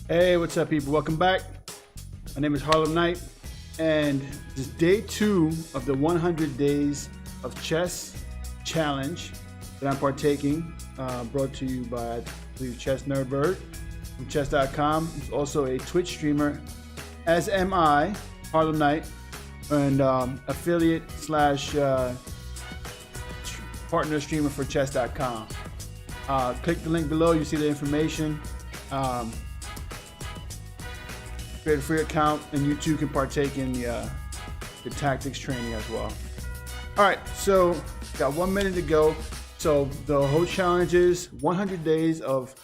Hey, what's up, people? Welcome back. My name is Harlem Knight, and this is day 2 of the 100 Days of Chess Challenge that I'm partaking, brought to you by, I believe, Chess Nerdbird from chess.com. He's also a Twitch streamer, as am I, Harlem Knight, and affiliate slash partner streamer for chess.com. Click the link below, you see the information. Create a free account, and you too can partake in the tactics training as well. All right, so got 1 minute to go. So the whole challenge is 100 days of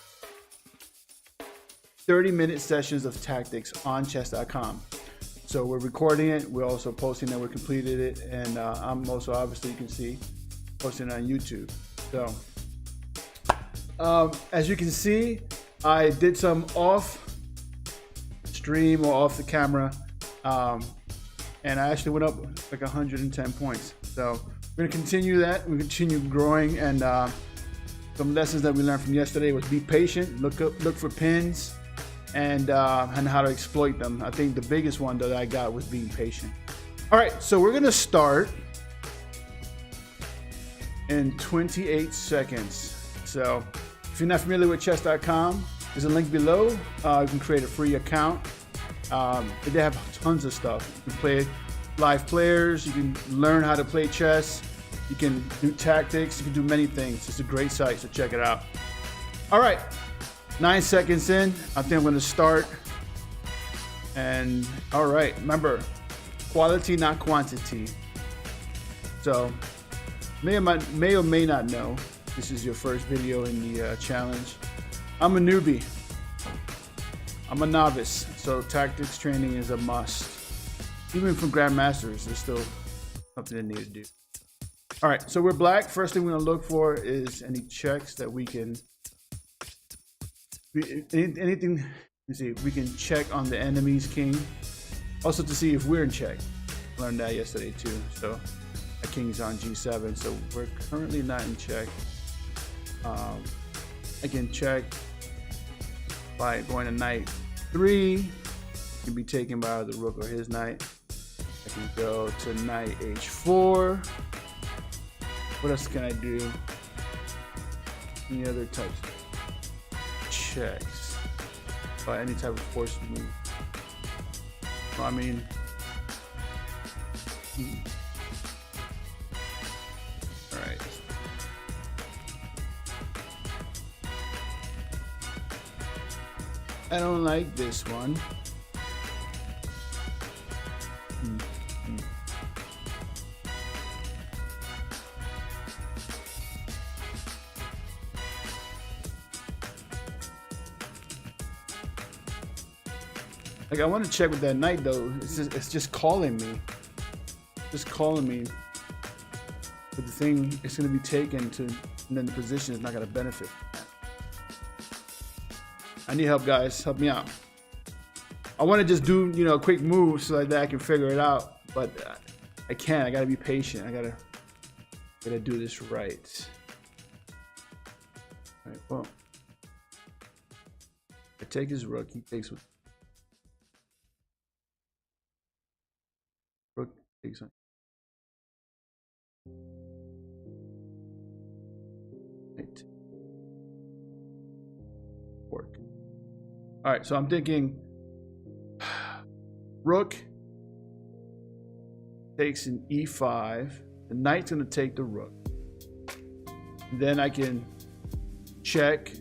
30-minute sessions of tactics on chess.com. So we're recording it. We're also posting that we completed it, and I'm also, obviously, you can see, posting it on YouTube. So as you can see, I did some off stream or off the camera, and I actually went up like 110 points. So we're gonna continue that. We continue growing, and some lessons that we learned from yesterday was be patient, look for pins, and how to exploit them. I think the biggest one that I got was being patient. All right, so we're gonna start in 28 seconds. So if you're not familiar with chess.com, there's a link below. You can create a free account. They have tons of stuff. You can play live players. You can learn how to play chess. You can do tactics. You can do many things. It's a great site, so check it out. All right, 9 seconds in. I think I'm going to start. And all right, remember, quality, not quantity. So may or may not know, this is your first video in the challenge. I'm a newbie. I'm a novice, so tactics training is a must. Even from grandmasters, there's still something they need to do. All right, so we're black. First thing we're gonna look for is any checks that we can, anything, you see, we can check on the enemy's king. Also to see if we're in check. Learned that yesterday too. So my king's on G7, so we're currently not in check. I can check by going to knight 3. It can be taken by the rook or his knight. I can go to knight h4. What else can I do? Any other types of checks by any type of force move? Well, I mean, all right. I don't like this one. Like, I want to check with that knight though. It's just calling me. Just calling me. But the thing, it's going to be taken to, and then the position is not going to benefit. I need help, guys. Help me out. I want to just do, a quick move so that I can figure it out, but I can't. I gotta be patient. I gotta do this right. All right. Well, I take his rook. He takes with rook takes on. Right. Work. All right, so I'm thinking rook takes an e5. The knight's gonna take the rook. And then I can check,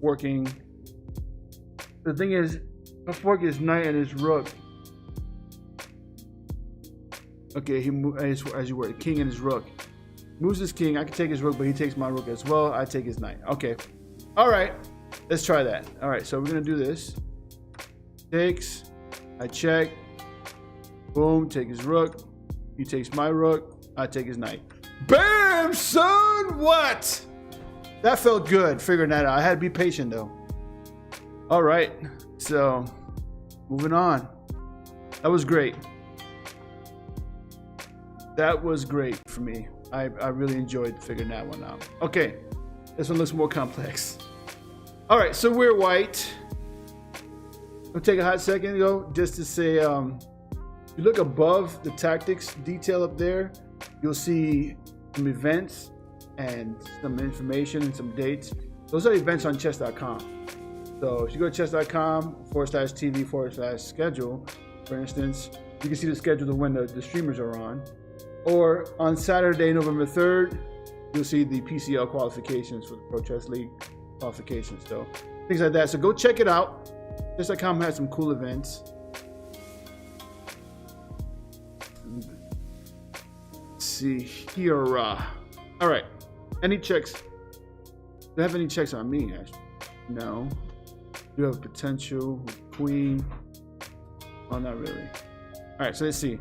working. The thing is, I fork his knight and his rook. Okay, he moves as you were, the king and his rook. Moves his king. I can take his rook, but he takes my rook as well. I take his knight. Okay. All right. Let's try that. All right, so we're gonna do this. Takes, I check, boom, take his rook. He takes my rook, I take his knight. Bam, son, what? That felt good, figuring that out. I had to be patient though. All right, so moving on. That was great. That was great for me. I really enjoyed figuring that one out. Okay, this one looks more complex. All right, so we're white. I'll take a hot second ago just to say, you look above the tactics detail up there, you'll see some events and some information and some dates. Those are events on chess.com. So if you go to chess.com/TV/schedule, for instance, you can see the schedule of when the streamers are on. Or on Saturday, November 3rd, you'll see the PCL qualifications for the Pro Chess League qualifications. So things like that. So go check it out. Chess.com has some cool events. Let's see here. All right. Any checks? Do you have any checks on me, actually? No. You have potential queen. Oh, not really. All right, so let's see.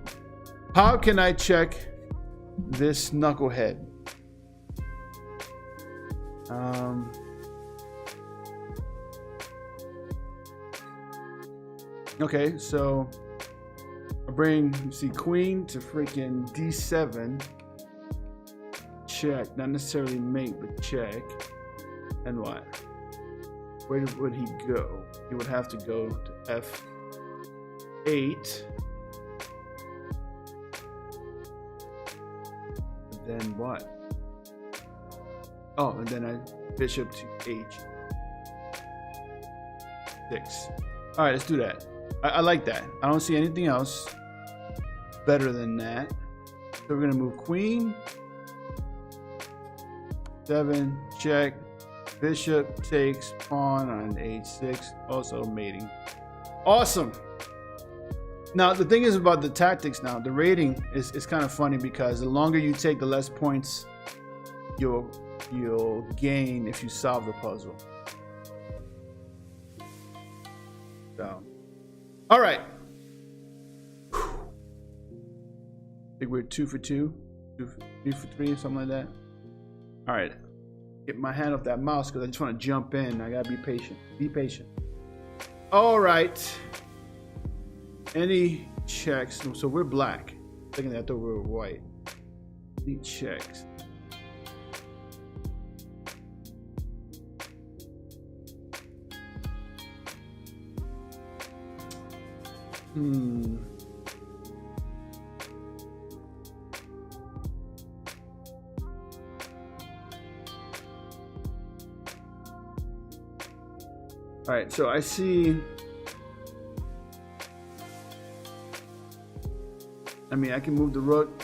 How can I check this knucklehead? Okay, so I bring, you see, queen to freaking d7. Check, not necessarily mate, but check. And what? Where would he go? He would have to go to f8. And then what? Oh, and then I bishop to h6. All right, let's do that. I like that. I don't see anything else better than that. So we're gonna move queen, 7, check, bishop takes pawn on h6, also mating. Awesome. Now the thing is about the tactics now, the rating is kind of funny because the longer you take, the less points you'll gain if you solve the puzzle. So, all right. I think we're 2 for 2, 3 for 3, something like that. All right, get my hand off that mouse because I just want to jump in. I gotta be patient. Be patient. All right. Any checks? So we're black. Thinking that though we're white. Any checks? All right, so I see. I mean, I can move the rook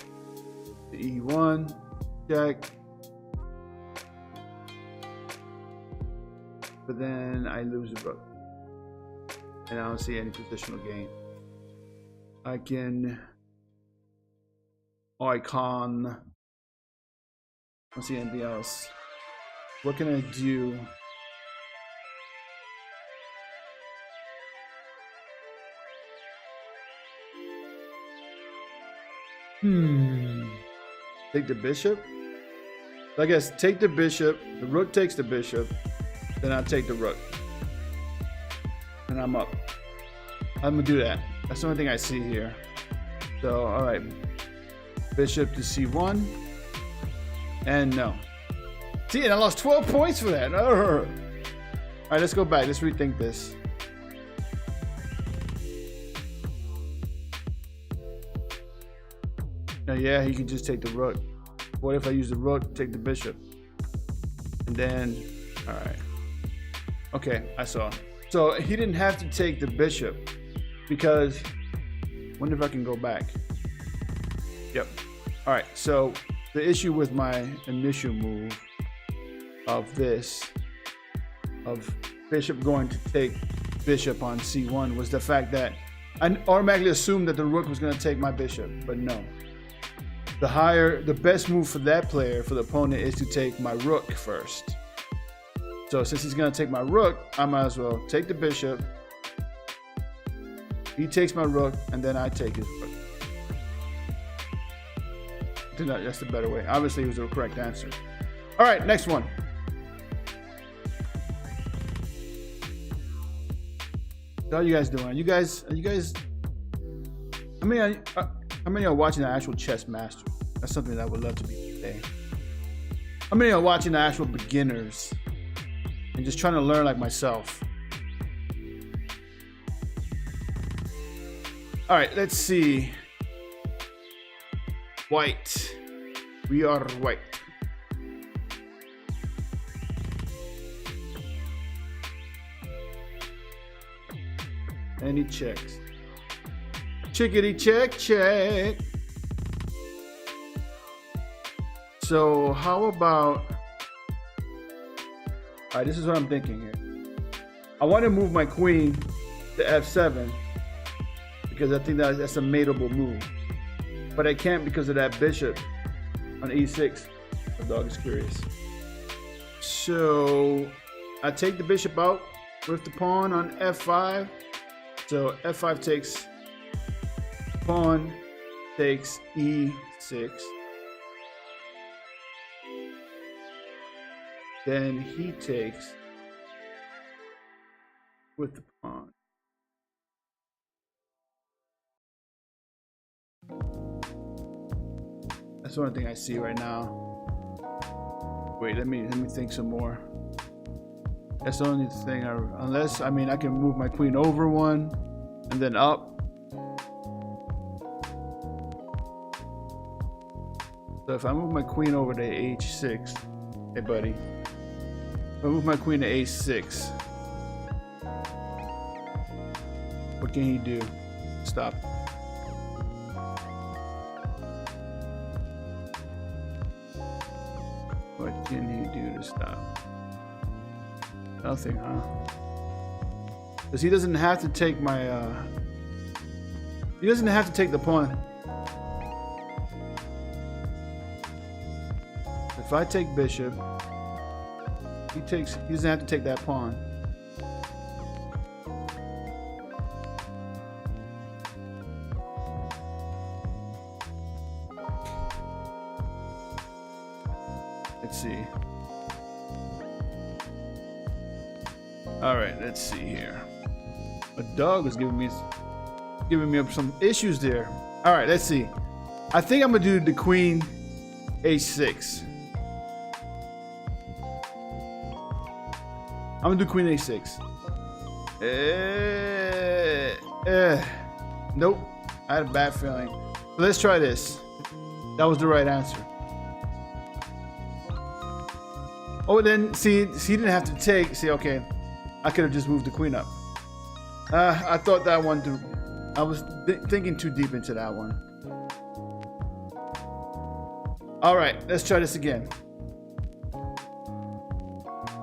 to e1, check. But then I lose the rook. And I don't see any positional gain. I don't see anything else. What can I do? Take the bishop? So I guess take the bishop, the rook takes the bishop, then I take the rook. And I'm up. I'm gonna do that. That's the only thing I see here. So, all right. Bishop to c1. And no. See, and I lost 12 points for that. All right, let's go back. Let's rethink this. Now, yeah, he can just take the rook. What if I use the rook, take the bishop? And then, all right. Okay, I saw. So he didn't have to take the bishop because, wonder if I can go back. Yep. All right, so the issue with my initial move of this, of bishop going to take bishop on c1 was the fact that I automatically assumed that the rook was going to take my bishop, but no. The best move for that player, for the opponent, is to take my rook first. So since he's gonna take my rook, I might as well take the bishop. He takes my rook, and then I take his rook. That's the better way. Obviously, it was the correct answer. All right, next one. How are you guys doing? Are you guys? How many are watching the actual chess master? That's something that I would love to be today. How many are watching the actual beginners and just trying to learn like myself? All right, let's see. White. We are white. And he checks. Chickadee check, check. So how about... All right, this is what I'm thinking here. I want to move my queen to f7 because I think that's a mateable move. But I can't because of that bishop on e6. The dog is curious. So I take the bishop out with the pawn on f5. So f5 takes, pawn takes e6. Then he takes with the pawn. That's the only thing I see right now. Wait, let me think some more. That's the only thing. Unless, I mean, I can move my queen over one and then up. So if I move my queen over to h6, hey buddy. If I move my queen to a6, what can he do? Stop. What can he do to stop? Nothing, huh? Because he doesn't have to take my, he doesn't have to take the pawn. If I take bishop, he doesn't have to take that pawn. Let's see. All right, let's see here. A dog was giving me some issues there. All right, let's see. I think I'm gonna do the queen h6. I'm gonna do queen a6. Nope. I had a bad feeling. Let's try this. That was the right answer. Oh, then see, he didn't have to take. See, okay, I could have just moved the queen up. I thought that one. I was thinking too deep into that one. All right, let's try this again.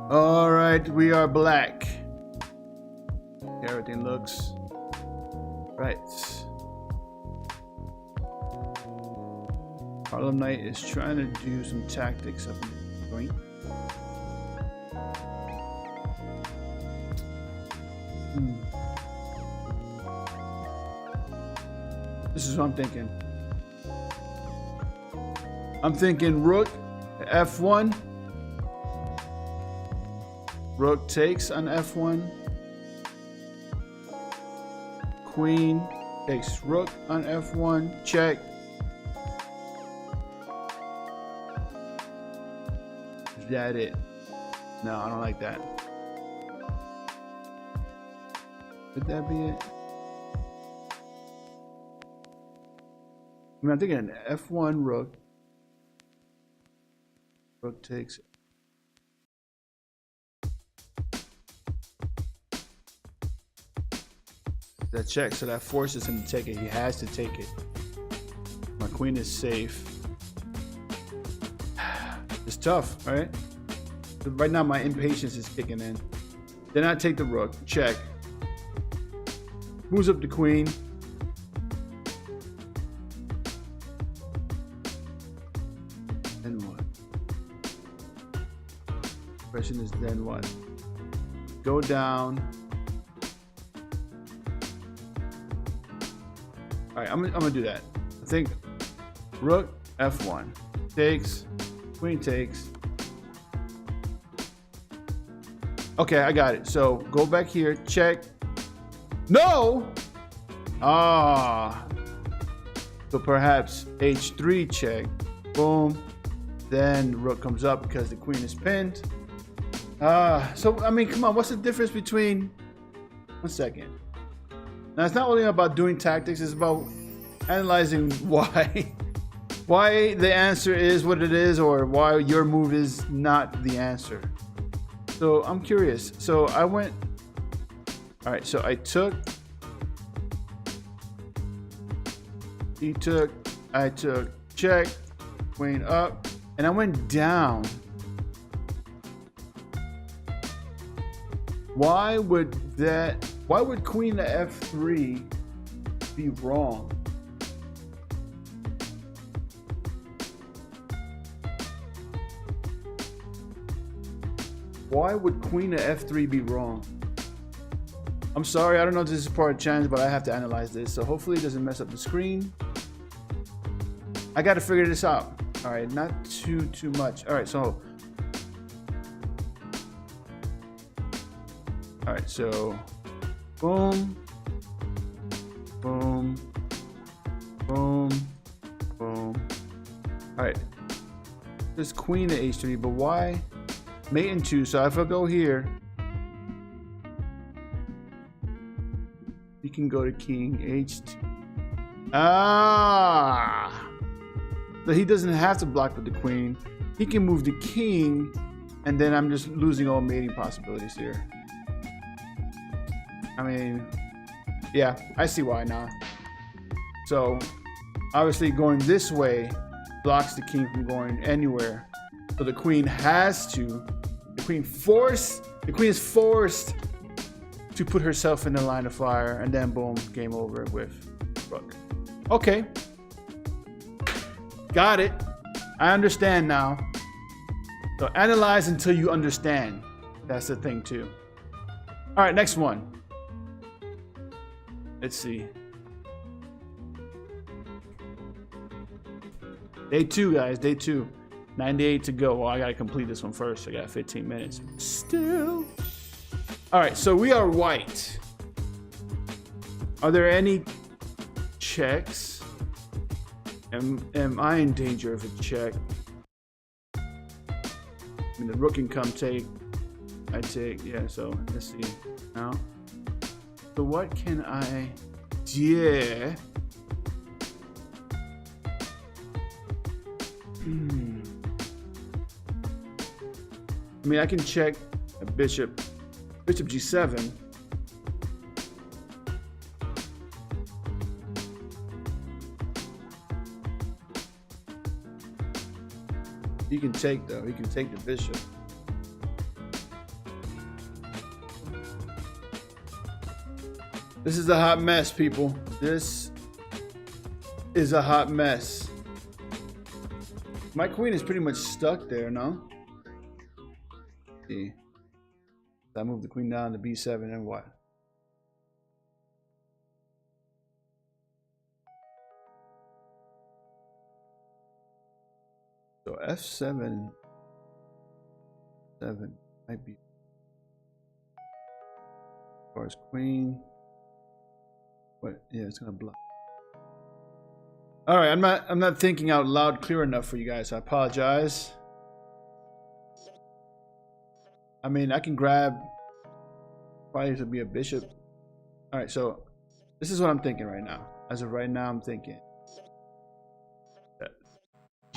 All right, we are black. Everything looks right. Harlem Knight is trying to do some tactics up in the point. This is what I'm thinking. I'm thinking rook f1. Rook takes on f1. Queen takes rook on f1. Check. Is that it? No, I don't like that. Could that be it? I mean, I'm thinking an f1 rook. Rook takes it. That check, so that forces him to take it. He has to take it. My queen is safe. It's tough, right? Right now, my impatience is kicking in. Then I take the rook. Check. Moves up the queen. Then what? Question is then what? Go down. All right, I'm gonna do that. I think rook f1 takes, queen takes. Okay, I got it. So go back here, check. No! Ah. So perhaps h3 check. Boom. Then rook comes up because the queen is pinned. So I mean, come on. What's the difference between? 1 second. Now, it's not only about doing tactics, it's about analyzing why. Why the answer is what it is, or why your move is not the answer. So I'm curious. So I went. All right. So I took. He took. I took. Check. Queen up, and I went down. Why would that? Why would Queen to F3 be wrong? Why would Queen to F3 be wrong? I'm sorry, I don't know if this is part of challenge, but I have to analyze this. So hopefully it doesn't mess up the screen. I got to figure this out. All right, not too much. All right, so. All right, so. Boom. Boom. Boom. Boom. All right. This Queen to H3, but why? Mate and 2, so if I go here, you can go to King H2. Ah! So he doesn't have to block with the Queen. He can move the King, and then I'm just losing all mating possibilities here. I mean, yeah, I see why now. So, obviously going this way blocks the King from going anywhere. So the Queen has to. The Queen is forced to put herself in the line of fire, and then boom, game over with Rook. Okay. Got it. I understand now. So analyze until you understand. That's the thing too. All right, next one. Let's see. Day 2, guys. Day 2. 98 to go. Well, I gotta complete this one first. I got 15 minutes. Still. All right, so we are white. Are there any checks? Am I in danger of a check? I mean, the Rook can come take. I take. Yeah. So let's see now. So what can I? Yeah. I mean, I can check a bishop G7. He can take though. He can take the bishop. This is a hot mess, people. This is a hot mess. My queen is pretty much stuck there, no? See. I move the queen down to B7 and what? So F7 might be as far as queen. What? Yeah, it's gonna block. All right, I'm not thinking out loud clear enough for you guys. I apologize. I mean, I can grab probably to be a bishop. All right, so this is what I'm thinking right now. As of right now, I'm thinking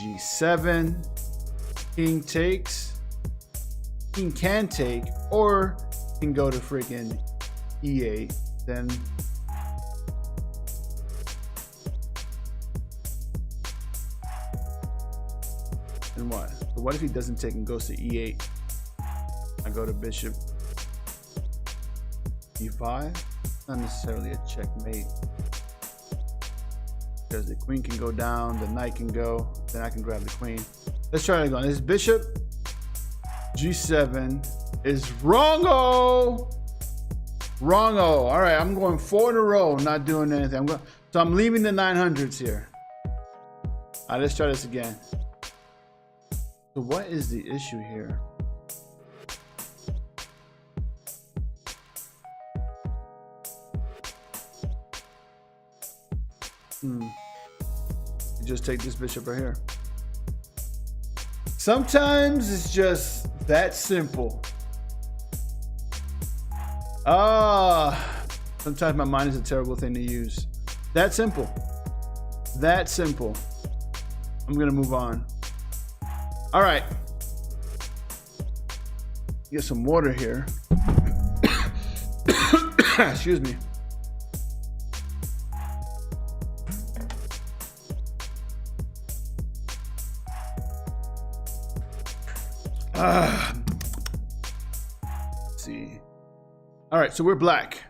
G7, king takes, king can take, or can go to freaking E8. Then and what? So what if he doesn't take and goes to E8? I go to bishop E5. Not necessarily a checkmate, because the queen can go down, the knight can go, then I can grab the queen. Let's try it again. This bishop G7 is wrong-o. Wrong-o. All right, I'm going 4 in a row, not doing anything. So I'm leaving the 900s here. All right, let's try this again. So what is the issue here? You just take this bishop right here. Sometimes it's just that simple. Sometimes my mind is a terrible thing to use. That simple. That simple. I'm gonna move on. All right. Get some water here. Excuse me. Let's see. All right, so we're black.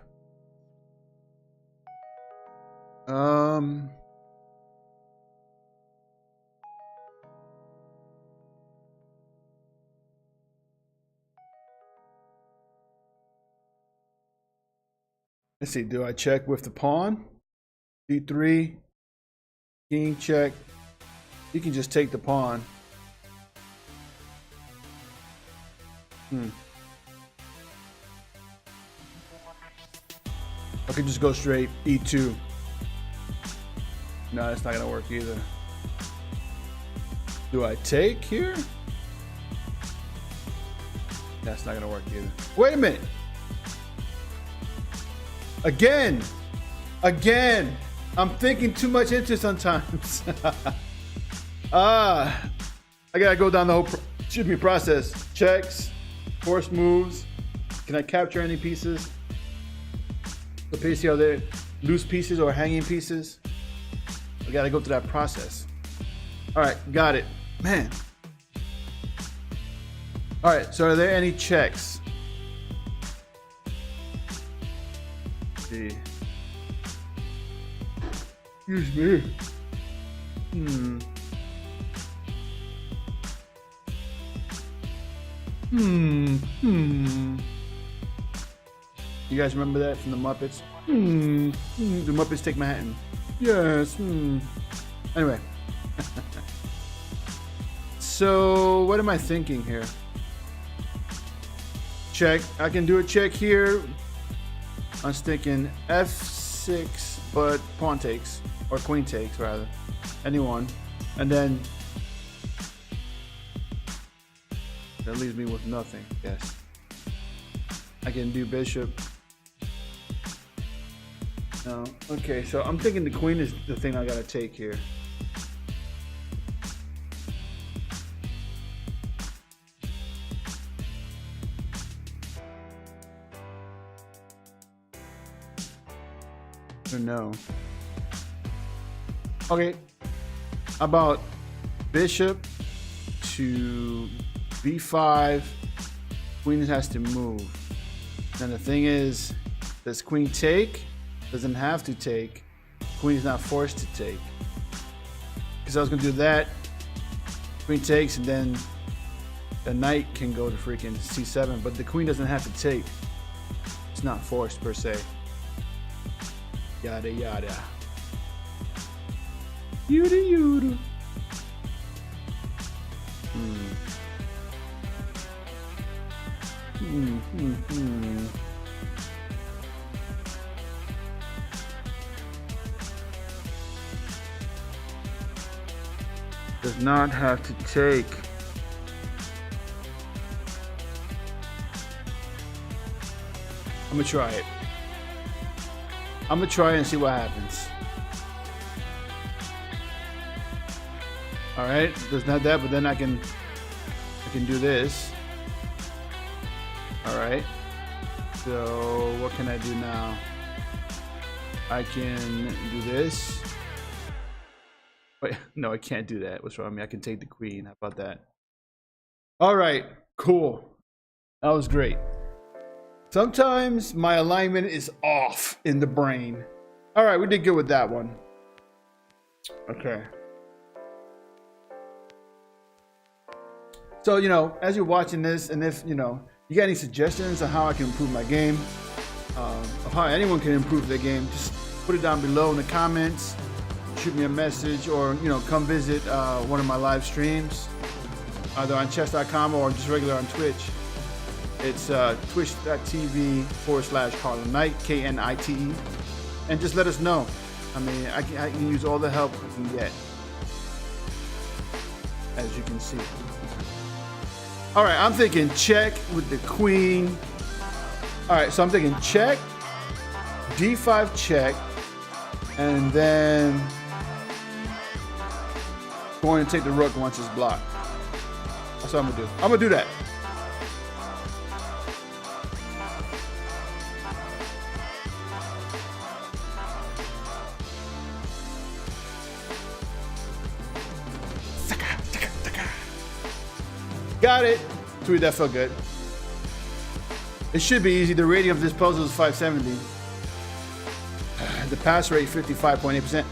Let's see, do I check with the pawn? D3, king check. You can just take the pawn. I could just go straight E2. No, that's not gonna work either. Do I take here? That's not gonna work either. Wait a minute. Again. I'm thinking too much into sometimes. I gotta go down the whole process. Checks, force moves. Can I capture any pieces? The pieces, are there loose pieces or hanging pieces? I gotta go through that process. All right, got it. Man. All right, so are there any checks? Let's see. Excuse me. You guys remember that from the Muppets? The Muppets Take Manhattan. Yes. Anyway. So what am I thinking here? Check. I can do a check here. I was thinking F6, but pawn takes, or queen takes rather. Anyone. And then that leaves me with nothing. Yes. I can do bishop. No. Okay, so I'm thinking the queen is the thing I gotta take here. Or no. Okay. How about bishop to b5? Queen has to move. And the thing is, does queen take? Doesn't have to take. Queen is not forced to take. Because I was gonna do that. Queen takes, and then the knight can go to freaking c7, but the queen doesn't have to take. It's not forced per se. Yada yada. Yuda yuda. Does not have to take. I'm gonna try it. I'm gonna try it and see what happens. All right, doesn't have that, but then I can do this. All right. So what can I do now? I can do this. Wait, no, I can't do that. What's wrong with me? I can take the queen. How about that? All right, cool. That was great. Sometimes my alignment is off in the brain. All right, we did good with that one. Okay. So, you know, as you're watching this, and if, you know, you got any suggestions on how I can improve my game, of how anyone can improve their game, just put it down below in the comments. Shoot me a message, or, you know, come visit one of my live streams, either on chess.com or just regular on Twitch. It's twitch.tv/Harlem Knight, KNITE, and just let us know. I mean, I can use all the help I can get, as you can see. All right, I'm thinking check with the queen. All right, so I'm thinking check, D5 check, and then going to take the rook once it's blocked. That's what I'm gonna do. I'm gonna do that. Got it. Sweet, that felt good. It should be easy. The rating of this puzzle is 570. The pass rate 55.8%.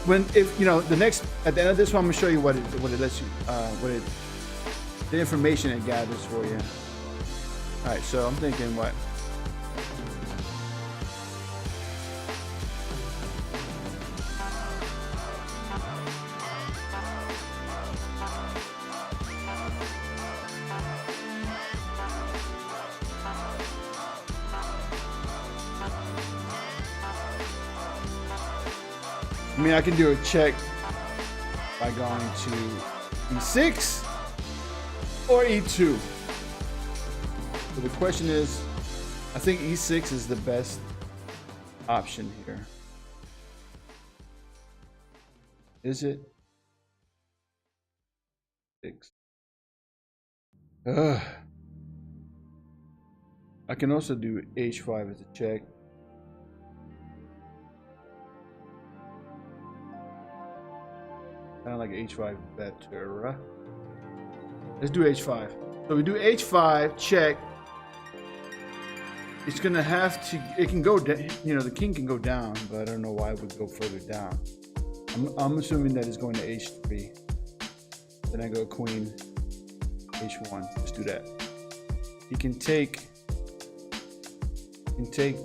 When if you know the next at the end of this one, I'm gonna show you what it lets you the information it gathers for you. All right, so I'm thinking what. I mean, I can do a check by going to E6 or E2. So the question is, I think E6 is the best option here. Is it? 6. Ugh. I can also do H5 as a check. Kind of like H5 better. Let's do H5. So we do H5, check. It's gonna have to. It can go down. You know, the king can go down, but I don't know why it would go further down. I'm assuming that it's going to H3. Then I go Queen, H1. Let's do that. He can take. Can take.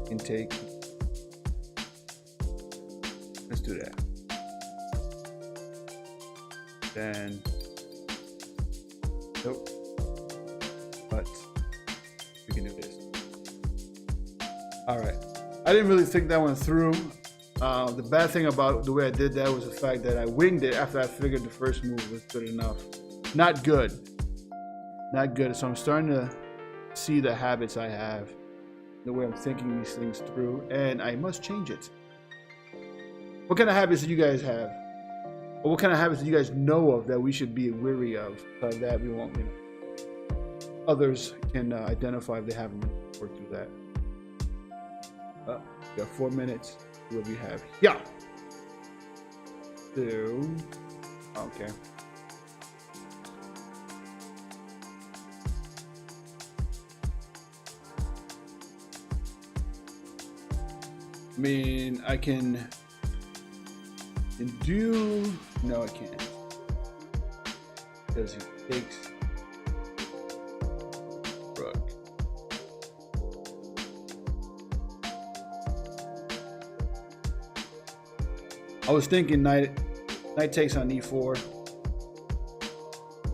Can take. Let's do that. Then, nope, but we can do this. All right, I didn't really think that one through. The bad thing about the way I did that was the fact that I winged it after I figured the first move was good enough. Not good, not good. So I'm starting to see the habits I have, the way I'm thinking these things through, and I must change it. What kind of habits do you guys have? Or what kind of habits do you guys know of that we should be weary of, that we won't, you know, others can identify if they haven't worked through that. We got 4 minutes. What do we have? Yeah. Two. Okay. I mean, I can do. No, I can't. Because he takes rook. I was thinking knight takes on e4.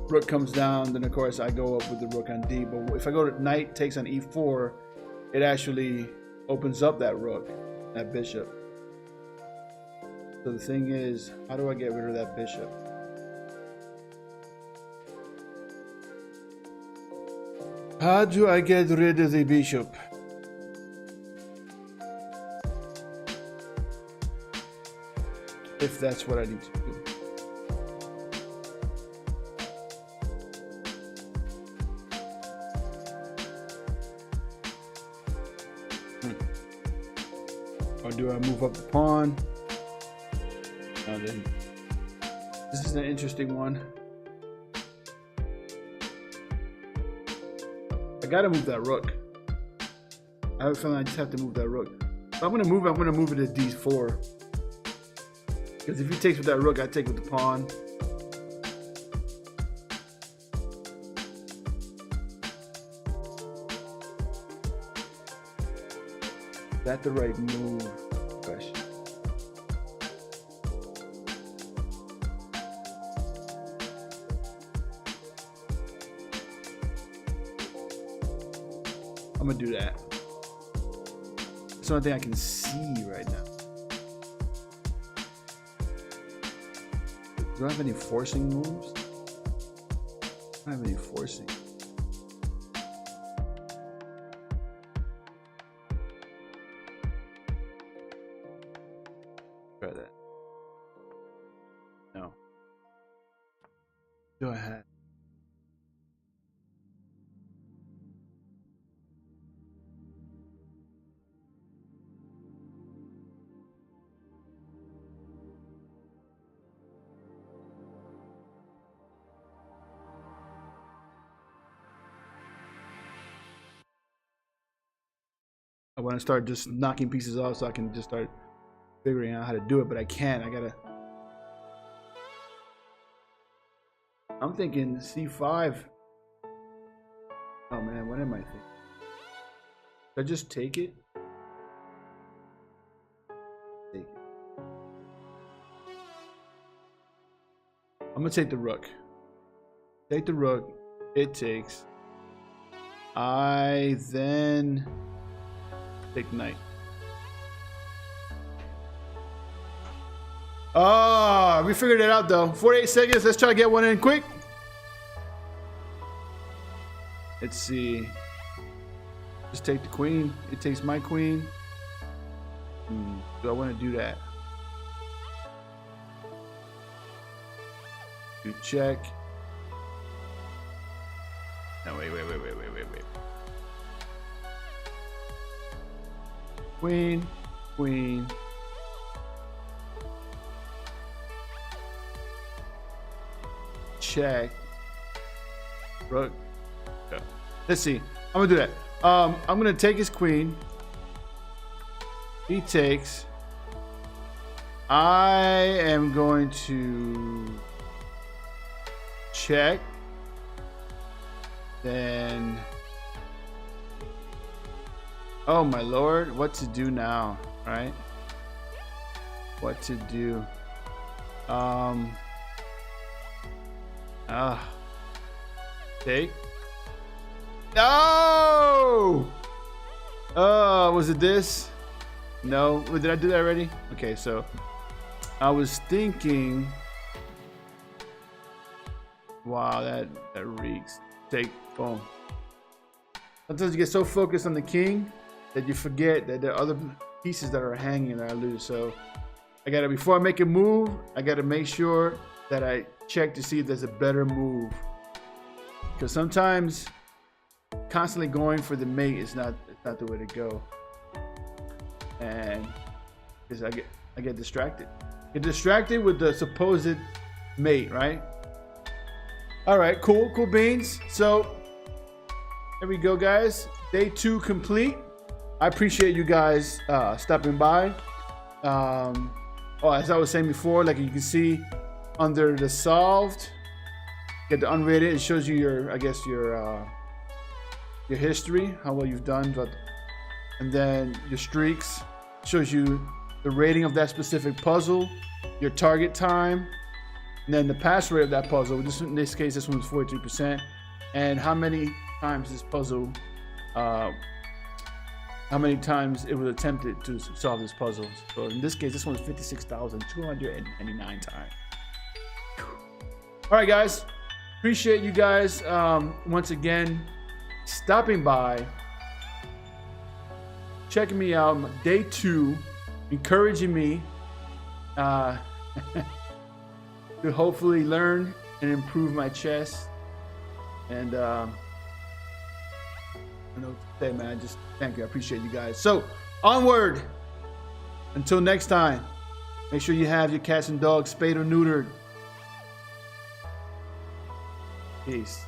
Rook comes down, then of course I go up with the rook on d. But if I go to knight takes on e4, it actually opens up that rook, that bishop. So the thing is, how do I get rid of that bishop? How do I get rid of the bishop? If that's what I need to do. Or do I move up the pawn? Now then, this is an interesting one. I gotta move that rook. I have a feeling I just have to move that rook. If I'm gonna move it to d4. Because if he takes with that rook, I take with the pawn. Is that the right move? Question. I'm gonna do that. It's the only thing I can see right now. Do I have any forcing moves? I don't have any forcing. Go ahead. I want to start just knocking pieces off so I can just start figuring out how to do it, but I can't. I gotta. I'm thinking C5. Oh man, what am I thinking? Should I just take it? Take it. I'm gonna take the rook. Take the rook. It takes. I then take knight. Oh, we figured it out though. 48 seconds. Let's try to get one in quick. Let's see. Just take the queen. It takes my queen. Do I want to do that? Do check. No, wait. Queen, queen. Check. Rook. Go. Let's see. I'm gonna do that. I'm gonna take his queen. He takes. I am going to check. Then. Oh my lord, what to do now, right? What to do? Take. No! Was it this? No. Did I do that already? Okay, so I was thinking. Wow, that reeks. Take. Boom. Sometimes you get so focused on the king that you forget that there are other pieces that are hanging that I lose. So I gotta, before I make a move, I gotta make sure that I check to see if there's a better move. Because sometimes constantly going for the mate is not the way to go. And because I get distracted. Get distracted with the supposed mate, right? All right, cool beans. So there we go, guys. Day 2 complete. I appreciate you guys stopping by. As I was saying before, like you can see under the solved, get the unrated. It shows you your, I guess your history, how well you've done, and then your streaks shows you the rating of that specific puzzle, your target time, and then the pass rate of that puzzle. In this case, this one was 42%, and how many times this puzzle, how many times it was attempted to solve this puzzle. So in this case, this one was 56,299 times. All right, guys. Appreciate you guys once again stopping by, checking me out. Day 2, encouraging me to hopefully learn and improve my chess. And I don't know what to say, man. I just thank you. I appreciate you guys. So onward. Until next time, make sure you have your cats and dogs spayed or neutered. Peace.